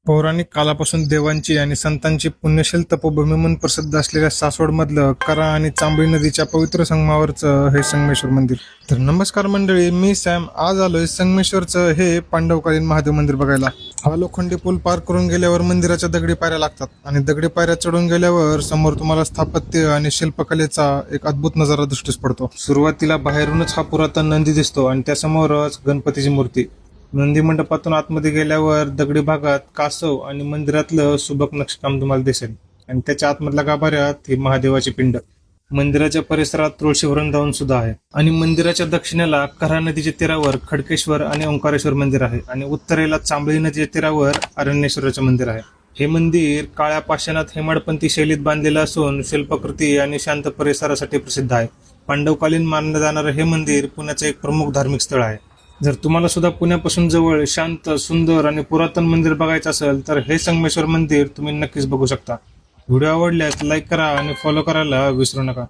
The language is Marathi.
पौराणिक कालापासून देवांची आणि संतांची पुण्यशील तपोभूमी म्हणून प्रसिद्ध असलेल्या सासवडमधलं करा आणि चांबळी नदीच्या पवित्र संगमावरचं हे संगमेश्वर मंदिर. तर नमस्कार मंडळी, मी सॅम. आज आलोय संगमेश्वरचं हे पांडवकालीन महादेव मंदिर बघायला. हा लोखंडी पूल पार करून गेल्यावर मंदिराच्या दगडी पायऱ्या लागतात आणि दगडी पायऱ्या चढून गेल्यावर समोर तुम्हाला स्थापत्य आणि शिल्पकलेचा एक अद्भुत नजारा दृष्टीस पडतो. सुरुवातीला बाहेरूनच हा पुरातन नंदी दिसतो आणि त्यासमोरच गणपतीची मूर्ती. नंदी मंडपातून आतमध्ये गेल्यावर दगडी भागात कासव आणि मंदिरातलं सुबक नक्षीकाम तुम्हाला दिसेल आणि त्याच्या आतमधल्या गाभाऱ्यात ही महादेवाची पिंड. मंदिराच्या परिसरात तुळशी वृंदावन सुद्धा आहे आणि मंदिराच्या दक्षिणेला कऱ्हा नदीच्या तीरावर खडकेश्वर आणि ओंकारेश्वर मंदिर आहे आणि उत्तरेला चांबळी नदीच्या तीरावर अरण्येश्वराचे मंदिर आहे. हे मंदिर काळ्या पाषाणात हेमाडपंथी शैलीत बांधलेलं असून शिल्पकृती आणि शांत परिसरासाठी प्रसिद्ध आहे. पांडवकालीन मानलं जाणारं हे मंदिर पुण्याचं एक प्रमुख धार्मिक स्थळ आहे. जर तुम्हाला सुद्धा पुण्यापासून जवळ शांत, सुंदर आणि पुरातन मंदिर बघायचं असेल तर हे संगमेश्वर मंदिर तुम्ही नक्कीच बघू शकता. व्हिडिओ आवडल्यास लाईक करा आणि फॉलो करायला विसरू नका.